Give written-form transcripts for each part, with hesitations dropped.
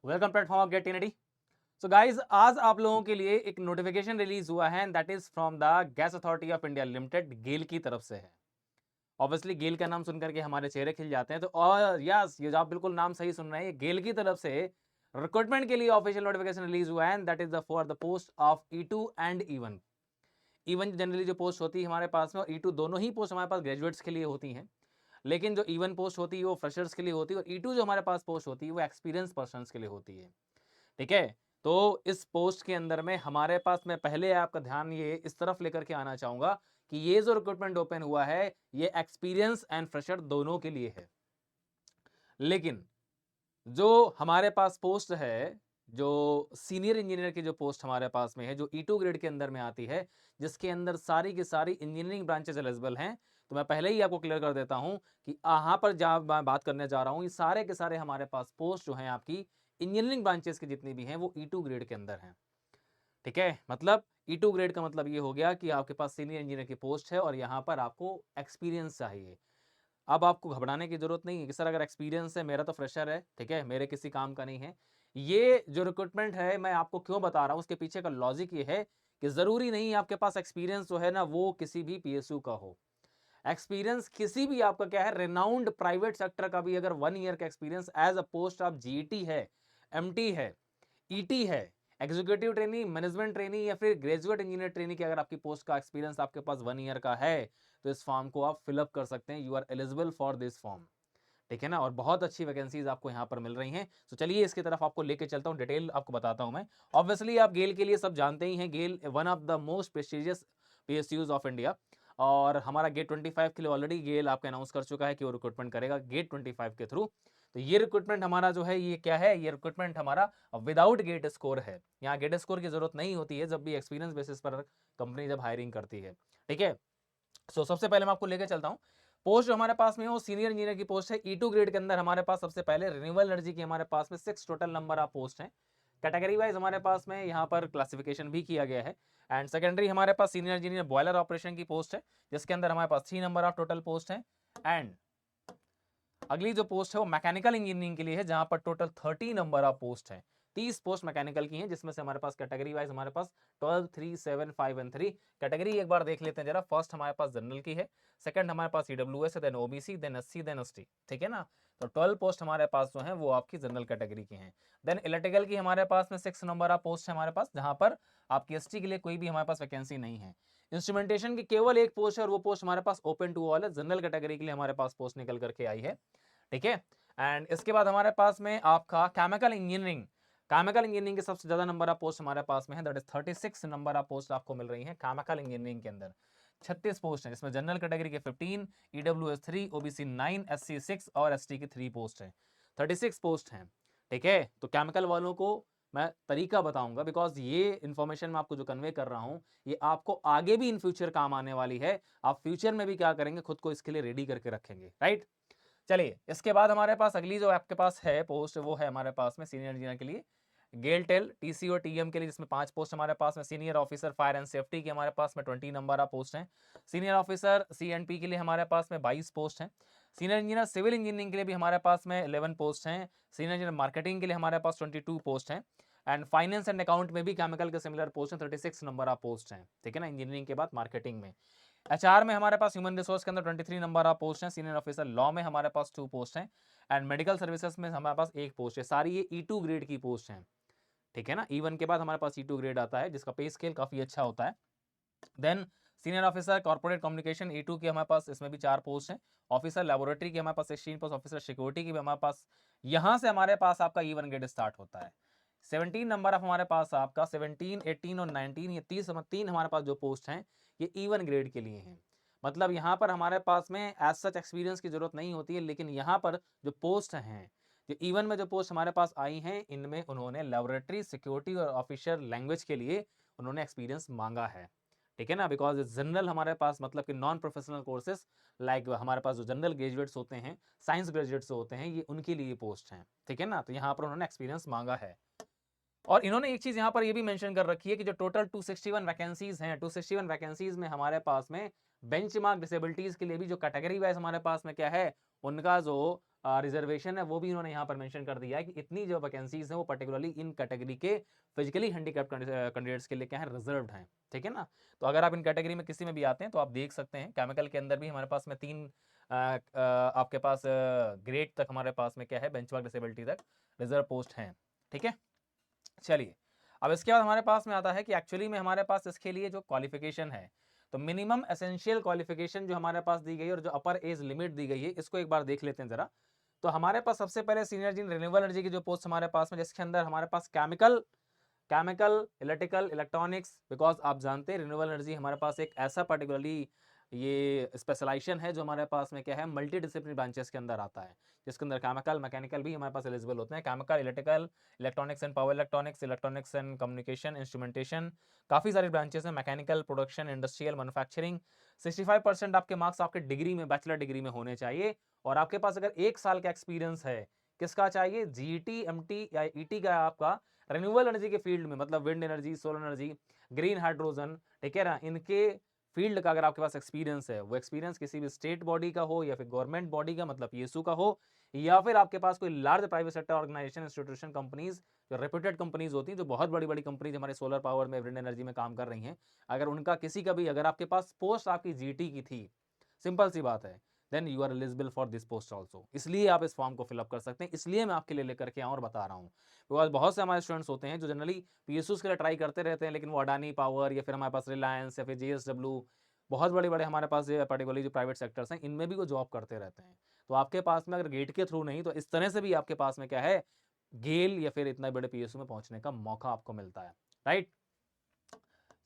Welcome platform of GATE tenity. So guys, आज आप लोगों के लिए एक नोटिफिकेशन रिलीज हुआ है, that is from the gas authority of India limited, GAIL की तरफ से है। ऑब्वियसली गेल का नाम सुनकर के हमारे चेहरे खिल जाते हैं, तो और यस, ये जो आप बिल्कुल नाम सही सुन रहे हैं, गेल की तरफ से रिक्रूटमेंट के लिए ऑफिशियल नोटिफिकेशन रिलीज हुआ है, that is the for the post of E2 and E1। E1 generally जो पोस्ट होती है हमारे पास में, और E2 दोनों ही पोस्ट हमारे पास ग्रेजुएट्स के लिए होती हैं, लेकिन जो E1 पोस्ट होती है वो फ्रेशर्स के लिए होती है, और E2 जो हमारे पास पोस्ट होती है वो एक्सपीरियंस पर्सन के लिए होती है। ठीक है, तो इस पोस्ट के अंदर में हमारे पास, मैं पहले आपका ध्यान ये इस तरफ लेकर के आना चाहूंगा कि ये जो रिक्रूटमेंट ओपन हुआ है ये एक्सपीरियंस एंड फ्रेशर दोनों के लिए है। लेकिन जो हमारे पास पोस्ट है, जो सीनियर इंजीनियर की जो पोस्ट हमारे पास में है, जो E2 ग्रेड के अंदर में आती है, जिसके अंदर सारी की सारी इंजीनियरिंग ब्रांचेस एलिजिबल हैं, तो मैं पहले ही आपको क्लियर कर देता हूं कि यहाँ पर जहां मैं बात करने जा रहा हूं, ये सारे के सारे हमारे पास पोस्ट जो हैं आपकी इंजीनियरिंग ब्रांचेस की जितनी भी हैं वो E2 ग्रेड के अंदर हैं। ठीक है, मतलब E2 ग्रेड का मतलब ये हो गया कि आपके पास सीनियर इंजीनियर की पोस्ट है और यहाँ पर आपको एक्सपीरियंस चाहिए। अब आपको घबराने की जरूरत नहीं है कि सर अगर एक्सपीरियंस है, मेरा तो फ्रेशर है, ठीक है, मेरे किसी काम का नहीं है। ये जो रिक्रूटमेंट है मैं आपको क्यों बता रहा हूँ, उसके पीछे का लॉजिक ये है कि जरूरी नहीं आपके पास एक्सपीरियंस जो है ना वो किसी भी PSU का हो। एक्सपीरियंस किसी भी आपका क्या है, रेनाउंड प्राइवेट सेक्टर का भी अगर 1 ईयर का experience as a post of GET है, MT है, ET है, एग्जीक्यूटिव ट्रेनिंग, मैनेजमेंट ट्रेनिंग या फिर ग्रेजुएट इंजीनियर ट्रेनिंग की अगर आपकी पोस्ट का एक्सपीरियंस आपके पास 1 ईयर का है, तो इस फॉर्म को आप फिलअप कर सकते हैं। You are eligible for this form. ठीक है ना, और बहुत अच्छी वैकेंसीज आपको यहाँ पर मिल रही हैं। तो चलिए इसकी तरफ आपको लेके चलता हूँ, डिटेल आपको बताता हूँ मैं। ऑब्वियसली आप गेल के लिए सब जानते ही हैं, GAIL one of the most prestigious PSUs of India, और हमारा गेट 25 के लिए ऑलरेडी गेल आपको अनाउंस कर चुका है कि वो रिक्रूटमेंट करेगा गेट 25 के थ्रू। तो ये रिक्रूटमेंट हमारा जो है ये क्या है, ये रिक्रूटमेंट हमारा विदाउट गेट स्कोर है। यहाँ गेट स्कोर की जरूरत नहीं होती है जब भी एक्सपीरियंस बेसिस पर कंपनी जब हायरिंग करती है। ठीक है, सो सबसे पहले मैं आपको लेकर चलता हूँ। पोस्ट जो हमारे पास में है वो सीनियर इंजीनियर की पोस्ट है। E2 ग्रेड के अंदर हमारे पास सबसे पहले रिन्यूएबल एनर्जी की हमारे पास में 6 टोटल नंबर ऑफ पोस्ट हैं। कैटेगरी वाइज हमारे पास में यहाँ पर क्लासिफिकेशन भी किया गया है। एंड सेकेंडरी हमारे पास सीनियर इंजीनियर बॉयलर ऑपरेशन की पोस्ट है, जिसके अंदर हमारे पास 3 नंबर ऑफ टोटल पोस्ट है। एंड अगली जो पोस्ट है वो मैकेनिकल इंजीनियरिंग के लिए है, जहां पर टोटल 30 नंबर ऑफ पोस्ट है। 30 पोस्ट मैकेनिकल की हैं, जिसमें से हमारे पास कैटेगरी वाइज हमारे पास 12, 3, 7, 5 एंड 3 कैटेगरी एक बार देख लेते हैं जरा। फर्स्ट हमारे पास जनरल की है, सेकंड हमारे पास EWS है, then OBC, then SC, then ST। ठीक है ना, तो 12 पोस्ट हमारे पास जो है वो आपकी जनरल कैटेगरी की हैं। देन इलेक्ट्रिकल की हमारे पास में 6 नंबर ऑफ पोस्ट है हमारे पास, जहां पर आपकी ST के लिए कोई भी हमारे पास वैकेंसी नहीं है। इंस्ट्रूमेंटेशन की केवल एक पोस्ट है और वो पोस्ट हमारे पास ओपन टू ऑल है, जनरल कैटेगरी के लिए हमारे पास पोस्ट निकल करके आई है। ठीक है, एंड इसके बाद हमारे पास में आपका केमिकल इंजीनियरिंग, केमिकल इंजीनियरिंग के सबसे ज्यादा नंबर ऑफ पोस्ट हमारे पास में है, that is 36 number of post आपको मिल रही है केमिकल इंजीनियरिंग के अंदर। 36 पोस्ट है, जिसमें जनरल कैटेगरी के 15, EWS 3, OBC 9, SC 6 और ST की 3 पोस्ट है। 36 पोस्ट हैं। ठीक है, तो केमिकल वालों को मैं तरीका बताऊंगा, बिकॉज ये इन्फॉर्मेशन मैं आपको जो कन्वे कर रहा हूं ये आपको आगे भी इन फ्यूचर काम आने वाली है। आप फ्यूचर में भी क्या करेंगे, खुद को इसके लिए रेडी करके रखेंगे, राइट। चलिए इसके बाद हमारे पास अगली जो आपके पास है पोस्ट, वो है हमारे पास में सीनियर इंजीनियर के लिए गेल टेल TC और TM के लिए, जिसमें 5 पोस्ट हमारे पास में। Senior officer fire and safety की हमारे पास में 20 नंबर ऑफ पोस्ट हैं। सीनियर ऑफिसर CNP के लिए हमारे पास में 22 पोस्ट हैं। सीनियर इंजीनियर सिविल इंजीनियरिंग के लिए भी हमारे पास में 11 पोस्ट हैं। सीनियर इंजीनियर मार्केटिंग के लिए हमारे पास 22 पोस्ट हैं। एंड फाइनेंस एंड अकाउंट में भी केमिकल के सिमिलर पोस्ट हैं, 36 नंबर ऑफ पोस्ट हैं। ठीक है ना, इंजीनियरिंग के बाद मार्केटिंग में। HR में हमारे पास ह्यूमन रिसोर्स के अंदर 23 नंबर ऑफ पोस्ट हैं। सीनियर ऑफिसर लॉ में हमारे पास 2 पोस्ट हैं। एंड मेडिकल सर्विसेज में हमारे पास 1 पोस्ट है। सारी ये E2 ग्रेड की पोस्ट हैं। ठीक है ना, E1 के बाद हमारे पास E2 ग्रेड आता है, जिसका पे स्केल काफी अच्छा होता है। Then senior officer corporate communication E2 की हमारे पास, इसमें भी 4 पोस्ट हैं। ऑफिसर लेबोरेटरी की हमारे पास 16 पोस्ट। ऑफिसर सिक्योरिटी की भी हमारे पास, यहां से हमारे पास आपका E1 ग्रेड स्टार्ट होता है। 17 नंबर ऑफ हमारे पास आपका 17, 18 और 19, ये 3 हमारे पास जो पोस्ट हैं ये E1 ग्रेड के लिए हैं। मतलब यहाँ पर हमारे पास में एज सच एक्सपीरियंस की जरूरत नहीं होती है, लेकिन यहाँ पर जो पोस्ट हैं, जो E1 में जो पोस्ट हमारे पास आई हैं, इनमें उन्होंने लेबोरेटरी सिक्योरिटी और ऑफिशियल लैंग्वेज के लिए उन्होंने एक्सपीरियंस मांगा है। ठीक है ना, बिकॉज जनरल हमारे पास मतलब कि नॉन प्रोफेशनल कोर्सेज लाइक हमारे पास जो जनरल ग्रेजुएट्स होते हैं, साइंस ग्रेजुएट्स होते हैं, ये उनके लिए पोस्ट हैं। ठीक है ना, तो यहाँ पर उन्होंने एक्सपीरियंस मांगा है। और इन्होंने एक चीज यहाँ पर ये भी मेंशन कर रखी है कि जो टोटल 261 वैकेंसीज हैं, 261 वैकेंसीज में हमारे पास में बेंचमार्क डिसेबिलिटीज के लिए भी जो कैटेगरी वाइज हमारे पास में क्या है, उनका जो रिजर्वेशन है वो भी इन्होंने यहाँ पर मेंशन कर दिया है कि इतनी जो वैकेंसीज हैं वो पर्टिकुलरली इन कैटेगरी के फिजिकली हैंडीकैप्ड कैंडिडेट्स के लिए क्या है, रिजर्व्ड हैं। ठीक है ना। तो अगर आप इन कैटेगरी में किसी में भी आते हैं तो आप देख सकते हैं केमिकल के अंदर भी हमारे पास में 3 आपके पास ग्रेड तक हमारे पास में क्या है, बेंचमार्क डिसेबिलिटी तक रिजर्व पोस्ट हैं। ठीक है, चलिए अब इसके बाद हमारे पास में आता है कि एक्चुअली में हमारे पास इसके लिए जो क्वालिफिकेशन है, तो मिनिमम एसेंशियल क्वालिफिकेशन जो हमारे पास दी गई है और जो अपर एज लिमिट दी गई है, इसको एक बार देख लेते हैं जरा। तो हमारे पास सबसे पहले सीनियर जी रिन्यूएबल एनर्जी की जो पोस्ट हमारे पास में, जिसके अंदर हमारे पास केमिकल, इलेक्ट्रिकल, इलेक्ट्रॉनिक्स, बिकॉज आप जानते हैं रिन्यूएबल एनर्जी हमारे पास एक ऐसा पर्टिकुलरली ये स्पेशलाइजेशन है जो हमारे पास में क्या है, मल्टी डिसिप्लिनरी ब्रांचेस के अंदर आता है, जिसके अंदर केमिकल, मैकेनिकल भी हमारे पास एलिजिबल होते हैं। Chemical, electrical, electronics and power electronics, electronics and communication, instrumentation, काफ़ी सारी ब्रांचेस हैं। Mechanical, production, industrial, manufacturing. 65% आपके मार्क्स आपके डिग्री में, बैचलर डिग्री में होने चाहिए। और आपके पास अगर 1 साल का एक्सपीरियंस है, किसका चाहिए, जीईटी, एमटी या ईटी का आपका रिन्यूएबल एनर्जी के फील्ड में, मतलब wind energy, solar energy, green hydrogen, ठीक है ना, इनके फील्ड का अगर आपके पास एक्सपीरियंस है, वो एक्सपीरियंस किसी भी स्टेट बॉडी का हो या फिर गवर्नमेंट बॉडी का, मतलब पीएसयू का हो, या फिर आपके पास कोई large private sector organisation, institution, companies, जो रेप्यूटेड कंपनीज होती हैं, जो बहुत बड़ी बड़ी कंपनीज हमारे सोलर पावर में, विंड एनर्जी में काम कर रही हैं, अगर उनका किसी का भी, अगर आपके पास पोस्ट आपकी जीटी की थी, सिंपल सी बात है, then you are eligible for this post also. इसलिए आप इस फॉर्म को फिलअप कर सकते हैं, इसलिए मैं आपके लिए लेकर के आऊँ और बता रहा हूँ। बिकॉज बहुत से हमारे स्टूडेंट्स होते हैं जो जनरली पीएसयूज के लिए ट्राई करते रहते हैं, लेकिन वो अडानी पावर या फिर हमारे पास रिलायंस या फिर जेएसडब्ल्यू, बहुत बड़े बड़े हमारे पास ये पर्टिकुलरली जो प्राइवेट सेक्टर्स हैं, इनमें भी वो जॉब करते रहते हैं। तो आपके पास में अगर गेट के थ्रू नहीं, तो इस तरह से भी आपके पास में क्या है, गेल या फिर इतना बड़े पीएसयू में पहुंचने का मौका आपको मिलता है, राइट।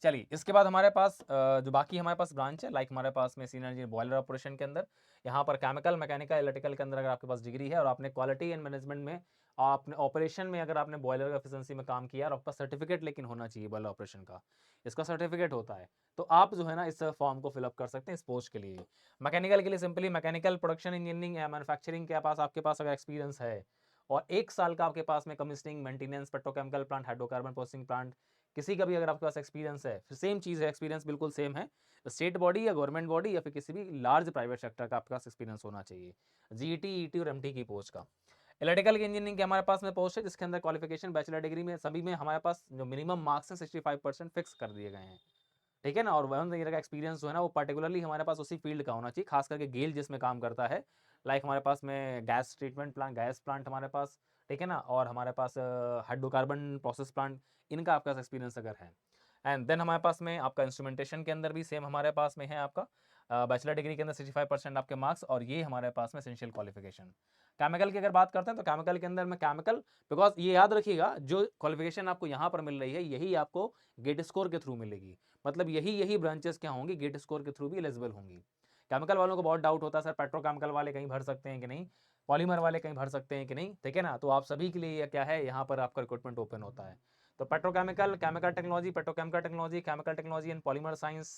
चलिए इसके बाद हमारे पास जो बाकी हमारे पास ब्रांच है, लाइक हमारे पास में सीनियर इंजीनियर बॉयलर ऑपरेशन के अंदर, यहाँ पर केमिकल, मैकेनिकल, इलेक्ट्रिकल के अंदर अगर आपके पास डिग्री है और आपने क्वालिटी एंड मैनेजमेंट में, आपने ऑपरेशन में अगर आपने बॉयलर का एफिशिएंसी में काम किया और आपका सर्टिफिकेट लेकिन होना चाहिए बॉयलर ऑपरेशन का, इसका सर्टिफिकेट होता है, तो आप जो है ना इस फॉर्म को फिलअप कर सकते हैं इस पोस्ट के लिए। मैकेनिकल के लिए सिंपली मैकेनिकल, प्रोडक्शन इंजीनियरिंग या मैन्युफैक्चरिंग के पास आपके पास अगर एक्सपीरियंस है और 1 साल का आपके पास में commissioning, maintenance, petrochemical plant, hydrocarbon processing plant, किसी का भी अगर आपके पास एक्सपीरियंस है, फिर सेम चीज़ है, एक्सपीरियंस बिल्कुल सेम है, स्टेट बॉडी या गवर्नमेंट बॉडी या फिर किसी भी लार्ज प्राइवेट सेक्टर का आपके पास एक्सपीरियंस होना चाहिए, जीईटी, ईटी और एमटी की पोस्ट का। इलेक्ट्रिकल इंजीनियरिंग के हमारे पास में पोस्ट है, जिसके अंदर क्वालिफिकेशन बैचलर डिग्री में सभी में हमारे पास जो मिनिमम मार्क्स हैं 65% फिक्स कर दिए गए हैं, ठीक है ना। और 1 ईयर का एक्सपीरियंस जो है ना वो पर्टिकुलरली हमारे पास उसी फील्ड का होना चाहिए, खास करके गेल जिसमें काम करता है, लाइक हमारे पास में gas treatment plant, gas plant हमारे पास, ठीक है ना, और हमारे पास हाइड्रोकार्बन प्रोसेस प्लांट, इनका आपका एक्सपीरियंस अगर है। एंड देन हमारे पास में आपका इंस्ट्रूमेंटेशन के अंदर भी सेम हमारे पास में है आपका बैचलर डिग्री के अंदर 65% आपके मार्क्स, और ये हमारे पास में एसेंशियल क्वालिफिकेशन। केमिकल की अगर बात करते हैं तो केमिकल के अंदर में केमिकल, बिकॉज ये याद रखिएगा जो क्वालिफिकेशन आपको यहाँ पर मिल रही है यही आपको गेट स्कोर के थ्रू मिलेगी, मतलब यही ब्रांचेस क्या होंगी, गेट स्कोर के थ्रू भी एलिजिबल होंगी। केमिकल वालों को बहुत डाउट होता है सर पेट्रोकेमिकल वाले कहीं भर सकते हैं कि नहीं, पॉलीमर वाले कहीं भर सकते हैं कि नहीं, ठीक है ना। तो आप सभी के लिए क्या है, यहाँ पर आपका रिक्रूटमेंट ओपन होता है। तो petrochemical, chemical technology, petrochemical technology, chemical technology and polymer science,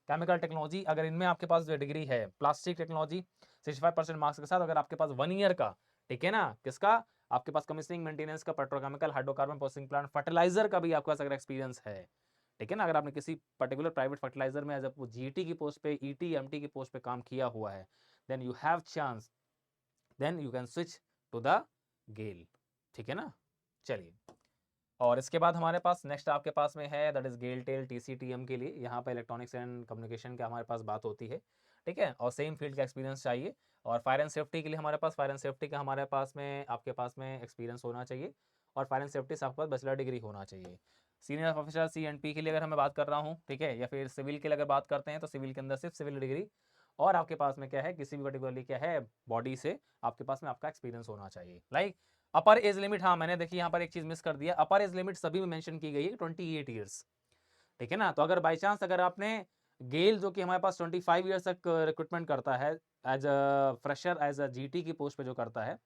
chemical technology, अगर इनमें आपके पास जो डिग्री है, प्लास्टिक टेक्नोलॉजी 65% मार्क्स के साथ, अगर आपके पास 1 ईयर का, ठीक है ना, किसका, आपके पास कमीशनिंग, मेंटेनेंस का, petrochemical, hydrocarbon processing plant, fertiliser का भी आपके पास अगर एक्सपीरियंस है, ठीक है ना, अगर आपने किसी पर्टिकुलर प्राइवेट फर्टिलाइजर में जब वो जीटी की पोस्ट पे, ईटी, एमटी की पोस्ट पे काम किया हुआ है, then you have chance, then you can switch to the GAIL, ठीक है ना। चलिए और इसके बाद हमारे पास नेक्स्ट आपके पास में है दैट इज गेल टेल टीसीटीएम के लिए, यहाँ पर इलेक्ट्रॉनिक्स एंड कम्युनिकेशन का हमारे पास बात होती है, ठीक है, और सेम फील्ड का एक्सपीरियंस चाहिए। और फायर एंड सेफ्टी के लिए हमारे पास, फायर एंड सेफ्टी का हमारे पास में आपके पास में एक्सपीरियंस होना चाहिए, और फायर एंड सेफ्टी से आपके पास बैचलर डिग्री होना चाहिए। सीनियर ऑफिसर CNP के लिए अगर मैं बात कर रहा हूँ, ठीक है, या फिर सिविल के लिए अगर बात करते हैं तो सिविल के अंदर सिर्फ सिविल डिग्री, और आपके पास में क्या है, किसी भी पर्टिकुलरली क्या है बॉडी से आपके पास में आपका एक्सपीरियंस होना चाहिए। लाइक अपर एज लिमिट, हाँ मैंने देखिए यहाँ पर एक चीज मिस कर दिया, अपर एज लिमिट सभी में मेंशन की गई है 28 ईयर्स, ठीक है ना। तो अगर बाई चांस अगर आपने गेल जो कि हमारे पास 25 ईयर्स तक रिक्रूटमेंट करता है as a fresher, as a GT की पोस्ट पे जो करता है,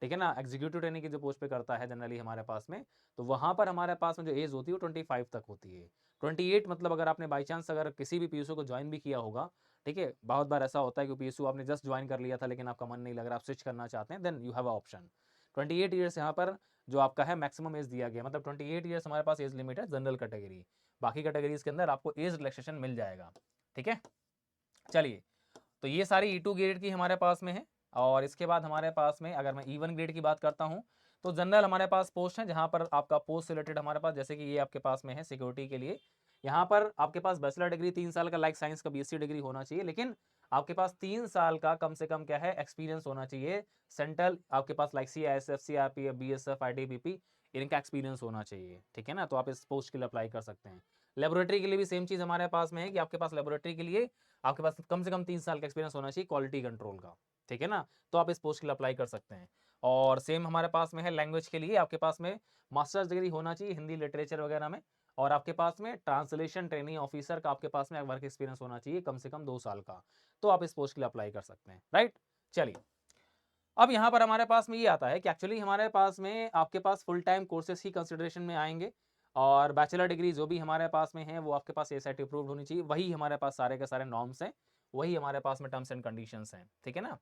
ठीक है ना, एग्जीक्यूटिव ट्रेनिंग की जो पोस्ट पे करता है जनरली हमारे पास में, तो वहाँ पर हमारे पास में जो एज होती है वो 25 तक होती है। 28 मतलब अगर आपने बाई चांस अगर किसी भी पीएसयू को ज्वाइन भी किया होगा, ठीक है, बहुत बार ऐसा होता है कि पीएसयू आपने जस्ट ज्वाइन कर लिया था लेकिन आपका मन नहीं लग रहा, आप स्विच करना चाहते हैं, then you have a option 28 years यहाँ पर जो आपका है मैक्सिमम एज दिया गया, मतलब 28 ईयर्स हमारे पास एज लिमिट है जनरल कैटेगरी, बाकी कैटेगरीज के अंदर आपको एज रिलैक्सेशन मिल जाएगा, ठीक है। चलिए तो ये सारी E2 ग्रेड की हमारे पास में है, और इसके बाद हमारे पास में अगर मैं E1 ग्रेड की बात करता हूँ तो जनरल हमारे पास पोस्ट है, जहाँ पर आपका पोस्ट रिलेटेड हमारे पास, जैसे कि ये आपके पास में है सिक्योरिटी के लिए, यहाँ पर आपके पास बैचलर डिग्री 3 साल का लाइक साइंस का BSc डिग्री होना चाहिए, लेकिन आपके पास 3 साल का कम से कम क्या है एक्सपीरियंस होना चाहिए सेंट्रल, आपके पास like CISF, CRPF, BSF, ITBP, इनका एक्सपीरियंस होना चाहिए, ठीक है ना। तो आप इस पोस्ट के लिए अप्लाई कर सकते हैं। लेबोरेटरी के लिए भी सेम चीज़ हमारे पास में है कि आपके पास लेबोरेटरी के लिए आपके पास कम से कम 3 साल का एक्सपीरियंस होना चाहिए क्वालिटी कंट्रोल का, ठीक है ना। तो आप इस पोस्ट के लिए अप्लाई कर सकते हैं। और सेम हमारे पास में है लैंग्वेज के लिए, आपके पास में मास्टर्स डिग्री होना चाहिए हिंदी लिटरेचर वगैरह में, और आपके पास में ट्रांसलेशन ट्रेनिंग ऑफिसर का आपके पास में वर्क एक्सपीरियंस होना चाहिए कम से कम 2 साल का। तो आप इस पोस्ट के लिए अप्लाई कर सकते हैं, राइट। चलिए, अब यहाँ पर हमारे पास में ये आता है कि एक्चुअली हमारे पास में आपके पास फुल टाइम कोर्सेज ही कंसिडरेशन में आएंगे, और बैचलर डिग्री जो भी हमारे पास में है वो आपके पास ASIT अप्रूव्ड होनी चाहिए, वही हमारे पास सारे के सारे नॉर्म्स हैं, वही हमारे पास में टर्म्स एंड कंडीशंस हैं, ठीक है ना।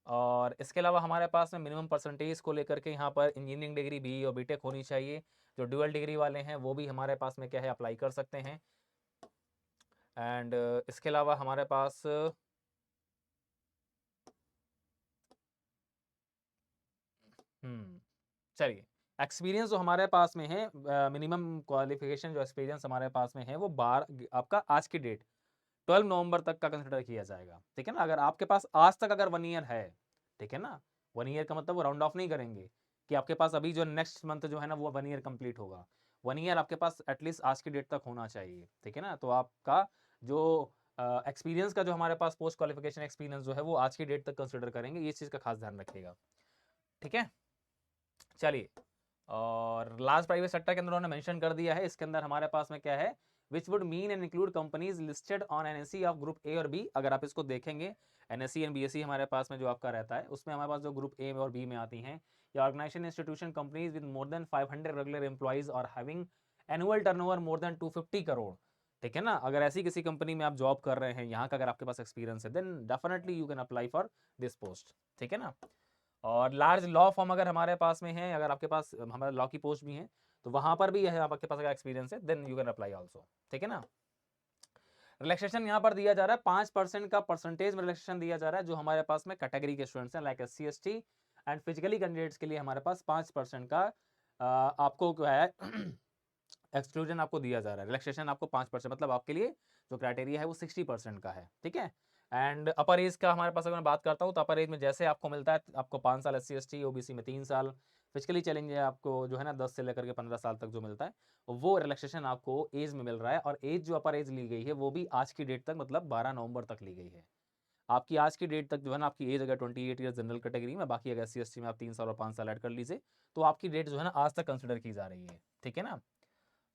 और इसके अलावा हमारे पास में मिनिमम परसेंटेज को लेकर के यहाँ पर इंजीनियरिंग डिग्री BE और BTech होनी चाहिए। जो ड्यूअल डिग्री वाले हैं वो भी हमारे पास में क्या है अप्लाई कर सकते हैं। एंड इसके अलावा हमारे पास चलिए, एक्सपीरियंस जो हमारे पास में है, मिनिमम क्वालिफिकेशन जो एक्सपीरियंस हमारे पास में है वो आपका आज की डेट 12 नवंबर तक का कंसिडर किया जाएगा, ठीक है ना। अगर आपके पास आज तक अगर 1 ईयर है, ठीक है ना, 1 ईयर का मतलब वो राउंड ऑफ नहीं करेंगे कि आपके पास अभी जो नेक्स्ट मंथ जो है ना वो 1 ईयर कंप्लीट होगा। 1 ईयर आपके पास एटलीस्ट आज की डेट तक होना चाहिए, ठीक है ना। तो आपका जो एक्सपीरियंस का जो हमारे पास पोस्ट क्वालिफिकेशन एक्सपीरियंस जो है वो आज की डेट तक कंसिडर करेंगे, ये चीज़ का खास ध्यान रखिएगा, ठीक है। चलिए, और लास्ट प्राइवेट सेक्टर के अंदर उन्होंने मेंशन कर दिया है, इसके अंदर हमारे पास में क्या है, which would mean and include companies listed on NSE of group A और B। अगर आप इसको देखेंगे NSE एंड BSE हमारे पास में जो आपका रहता है उसमें हमारे पास जो ग्रुप A और B में आती हैं, या organisation institution companies with more than 500 regular employees और having annual turnover more than 250 crore, ठीक है ना। अगर ऐसी किसी कंपनी में आप जॉब कर रहे हैं, यहाँ का अगर आपके पास एक्सपीरियंस है, then definitely you can apply for this post, ठीक है ना। और लार्ज लॉ फॉर्म अगर हमारे पास में है, अगर आपके पास हमारे लॉ की पोस्ट भी है, तो वहां पर भी है आपके पास अगर एक्सपीरियंस है, then you can apply also, ठीक है ना। रिलैक्सेशन यहाँ पर दिया जा रहा है 5% का परसेंटेज में रिलैक्सेशन दिया जा रहा है जो हमारे पास में कैटेगरी के स्टूडेंट्स हैं, like SC ST and physically candidates के लिए हमारे पास 5% का आपको क्या है एक्सक्लूजन आपको दिया जा रहा है। रिलैक्सेशन आपको 5%, मतलब आपके लिए जो क्राइटेरिया है वो 60% का है, ठीक है। एंड अपर एज का हमारे पास अगर मैं बात करता हूँ तो अपर एज में जैसे आपको मिलता है, आपको 5 साल SC ST, OBC में 3 साल, फिजिकली चैलेंज है आपको जो है ना 10 से लेकर के 15 साल तक जो मिलता है, वो रिलैक्सेशन आपको एज में मिल रहा है। और एज जो अपर एज ली गई है वो भी आज की डेट तक, मतलब 12 नवंबर तक ली गई है। आपकी आज की डेट तक जो है ना आपकी एज अगर 28 ईयर जनरल कैटेगरी में, बाकी अगर SC ST में आप 3 साल और 5 साल ऐड कर लीजिए, तो आपकी डेट जो है ना आज तक कंसिडर की जा रही है, ठीक है ना।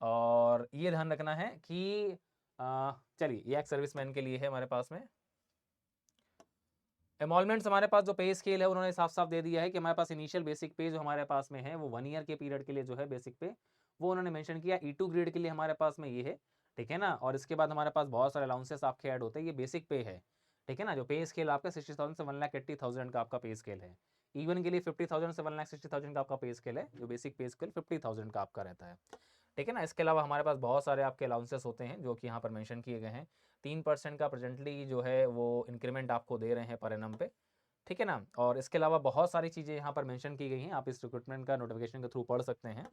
और ये ध्यान रखना है कि चलिए, ये एक सर्विसमैन के लिए है हमारे पास में। एमोलमेंट्स हमारे पास जो पे स्केल है उन्होंने साफ साफ दे दिया है कि हमारे पास इनिशियल बेसिक पे जो हमारे पास में है वो 1 ईयर के पीरियड के लिए जो है बेसिक पे, वो उन्होंने मेंशन किया। E2 ग्रेड के लिए हमारे पास में ये है, ठीक है ना। और इसके बाद हमारे पास बहुत सारे अलाउंसेस आपके ऐड होते हैं, ये बेसिक पे है, ठीक है ना। जो पे स्केल आपका 60,000 से 1,80,000 का आपका पे स्केल है। E1 के लिए 50,000 से 1,60,000 का आपका पे स्केल है, जो बेसिक पे स्केल 50,000 का आपका रहता है, ठीक है ना। इसके अलावा हमारे पास बहुत सारे आपके अलाउंसेस होते हैं जो कि यहाँ पर मेंशन किए गए हैं। 3% का प्रेजेंटली जो है वो इंक्रीमेंट आपको दे रहे हैं पर एनम पे, ठीक है ना। और इसके अलावा बहुत सारी चीज़ें यहाँ पर मेंशन की गई हैं, आप इस रिक्रूटमेंट का नोटिफिकेशन के थ्रू पढ़ सकते हैं।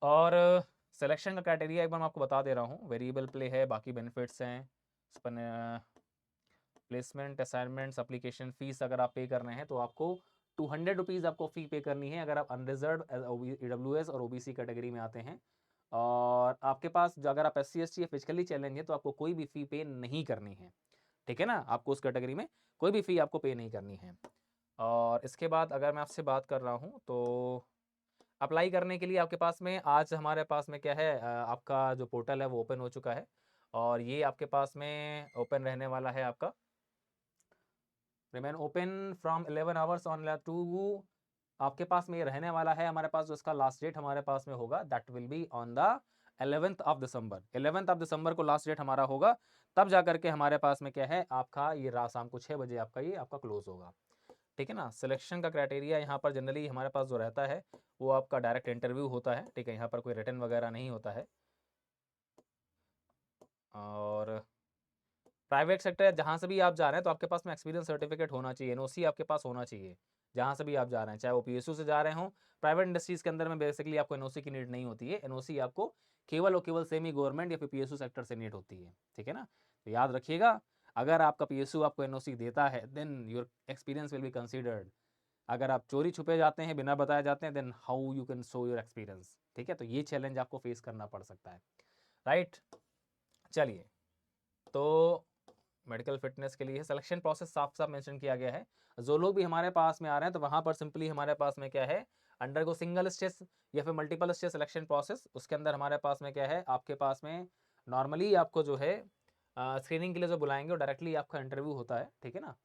और सिलेक्शन का क्राइटेरिया एक बार मैं आपको बता दे रहा हूँ, वेरिएबल प्ले है, बाकी बेनिफिट्स हैं, प्लेसमेंट, असाइनमेंट्स, एप्लीकेशन फ़ीस अगर आप पे कर रहे हैं तो आपको 200 रुपीज़ आपको फ़ी पे करनी है अगर आप अनरिजर्व EWS और OBC कैटेगरी में आते हैं। और आपके पास अगर आप SC ST या फिजिकली चैलेंज है तो आपको कोई भी फ़ी पे नहीं करनी है, ठीक है ना। आपको उस कैटेगरी में कोई भी फ़ी आपको पे नहीं करनी है। और इसके बाद अगर मैं आपसे बात कर रहा हूँ तो अप्लाई करने के लिए आपके पास में आज हमारे पास में क्या है, आपका जो पोर्टल है वो ओपन हो चुका है, और ये आपके पास में ओपन रहने वाला है, आपका remain open from 11 hours on to, आपके पास में ये रहने वाला है। हमारे पास जो इसका लास्ट डेट हमारे पास में होगा that will be on the 11th of December. 11th of December को लास्ट डेट हमारा होगा, तब जा करके हमारे पास में क्या है आपका ये रात शाम को 6 बजे आपका ये आपका क्लोज होगा, ठीक है ना। सिलेक्शन का क्राइटेरिया यहाँ पर जनरली हमारे पास जो रहता है वो आपका डायरेक्ट इंटरव्यू होता है, ठीक है। यहाँ पर कोई रिटर्न वगैरह नहीं होता है। और प्राइवेट सेक्टर जहाँ से भी आप जा रहे हैं तो आपके पास में एक्सपीरियंस सर्टिफिकेट होना चाहिए, एनओसी आपके पास होना चाहिए जहाँ से भी आप जा रहे हैं, चाहे वो पीएसयू से जा रहे हों। प्राइवेट इंडस्ट्रीज़ के अंदर में बेसिकली आपको एनओसी की नीड नहीं होती है, एनओसी आपको केवल और केवल सेमी गवर्नमेंट या फिर पीएसयू सेक्टर से नीड होती है, ठीक है ना। तो याद रखिएगा, अगर आपका पीएसयू आपको एनओसी देता है then your experience will be considered. अगर आप चोरी छुपे जाते हैं, बिना बताए जाते हैं, then how you can show your experience, ठीक है। तो ये चैलेंज आपको फेस करना पड़ सकता है, राइट। चलिए, तो मेडिकल फिटनेस के लिए सिलेक्शन प्रोसेस साफ साफ मेंशन किया गया है। जो लोग भी हमारे पास में आ रहे हैं तो वहाँ पर सिंपली हमारे पास में क्या है, अंडरगो सिंगल स्टेज या फिर मल्टीपल स्टेज सिलेक्शन प्रोसेस। उसके अंदर हमारे पास में क्या है, आपके पास में नॉर्मली आपको जो है स्क्रीनिंग के लिए जो बुलाएंगे वो डायरेक्टली आपका इंटरव्यू होता है, ठीक है ना।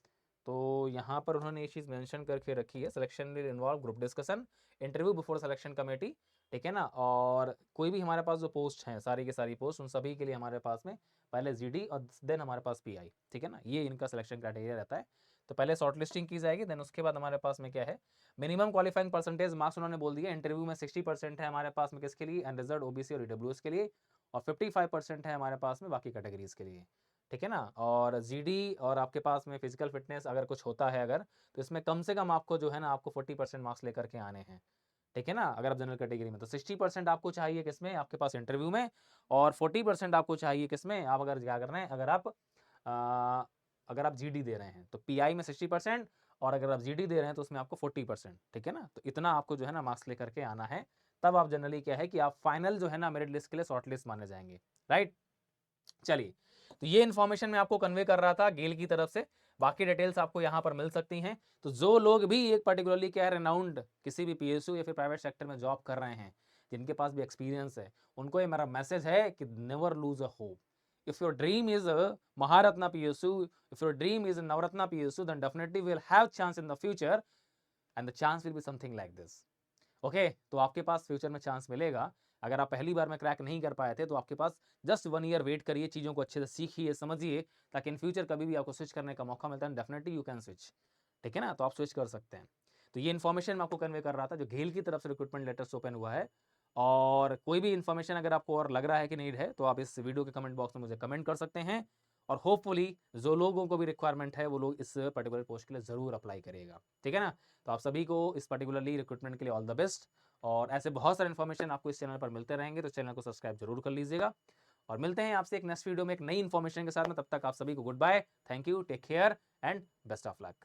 तो यहाँ पर उन्होंने ये चीज़ मेंशन करके रखी है, selection will involve group discussion, interview before selection committee, ठीक है ना। और कोई भी हमारे पास जो पोस्ट हैं, सारी की सारी पोस्ट, उन सभी के लिए हमारे पास में पहले जीडी और देन हमारे पास पीआई, ठीक है ना। ये इनका सिलेक्शन क्राइटेरिया रहता है। तो पहले शॉर्ट लिस्टिंग की जाएगी, देन उसके बाद हमारे पास में क्या है, मिनिमम क्वालिफाइंग परसेंटेज मार्क्स उन्होंने बोल दिया। इंटरव्यू में 60% है हमारे पास में किसके लिए, अनरिजर्व, ओबीसी और ईडब्ल्यूएस के लिए, और 55% है हमारे पास में बाकी कैटेगरीज के लिए, ठीक है ना। और जीडी और आपके पास में फिजिकल फिटनेस अगर कुछ होता है अगर, तो इसमें कम से कम आपको जो है ना, आपको 40% मार्क्स लेकर के आने हैं, ठीक है ना। अगर आप जनरल कैटेगरी में, तो 60% आपको चाहिए किसमें, आपके पास इंटरव्यू में, और 40% आपको चाहिए किसमें, आप अगर क्या कर रहे हैं, अगर आप जीडी दे रहे हैं तो पीआई में 60%, और अगर आप जीडी दे रहे हैं तो उसमें आपको 40%, ठीक है ना। तो इतना आपको जो है ना मार्क्स लेकर के आना है, तब आप जनरली क्या है कि आप फाइनल जो है ना मेरिट लिस्ट के लिए शॉर्ट लिस्ट माने जाएंगे, राइट। चलिए, तो ये इन्फॉर्मेशन मैं आपको कन्वे कर रहा था गेल की तरफ से, बाकी डिटेल्स आपको यहाँ पर मिल सकती हैं। तो जो लोग भी एक पर्टिकुलरली क्या है, रेनाउंड किसी भी पीएसयू या फिर प्राइवेट सेक्टर में जॉब कर रहे हैं, जिनके पास भी एक्सपीरियंस है, उनको ये मेरा मैसेज है कि never lose a hope. If your dream is a Maharatna PSU, if your dream is a Navratna PSU, then definitely will have chance in the future, and the chance will be something like this. Okay, तो आपके पास future में chance मिलेगा। अगर आप पहली बार में crack नहीं कर पाए थे तो आपके पास जस्ट 1 ईयर वेट करिए, चीज़ों को अच्छे से सीखिए, समझिए, ताकि इन फ्यूचर कभी भी आपको स्विच करने का मौका मिलता है, डेफिनेटली यू कैन स्विच, ठीक है ना। तो आप स्विच कर सकते हैं। तो ये इन्फॉर्मेशन मैं आपको कन्वे कर रहा था जो घेल की तरफ से रिक्रूटमेंट लेटर्स ओपन हुआ है। और कोई भी इन्फॉर्मेशन अगर आपको और लग रहा है कि नीड है, तो आप इस वीडियो के कमेंट बॉक्स में मुझे कमेंट कर सकते हैं। और होपफुली जो लोगों को भी रिक्वायरमेंट है वो लोग इस पर्टिकुलर पोस्ट के लिए ज़रूर अप्लाई करेगा, ठीक है ना। तो आप सभी को इस पर्टिकुलरली रिक्रूटमेंट के लिए ऑल द बेस्ट। और ऐसे बहुत सारे इन्फॉर्मेशन आपको इस चैनल पर मिलते रहेंगे, तो चैनल को सब्सक्राइब जरूर कर लीजिएगा। और मिलते हैं आपसे एक नेक्स्ट वीडियो में एक नई इन्फॉर्मेशन के साथ में। तब तक आप सभी को goodbye, thank you, take care and best of luck.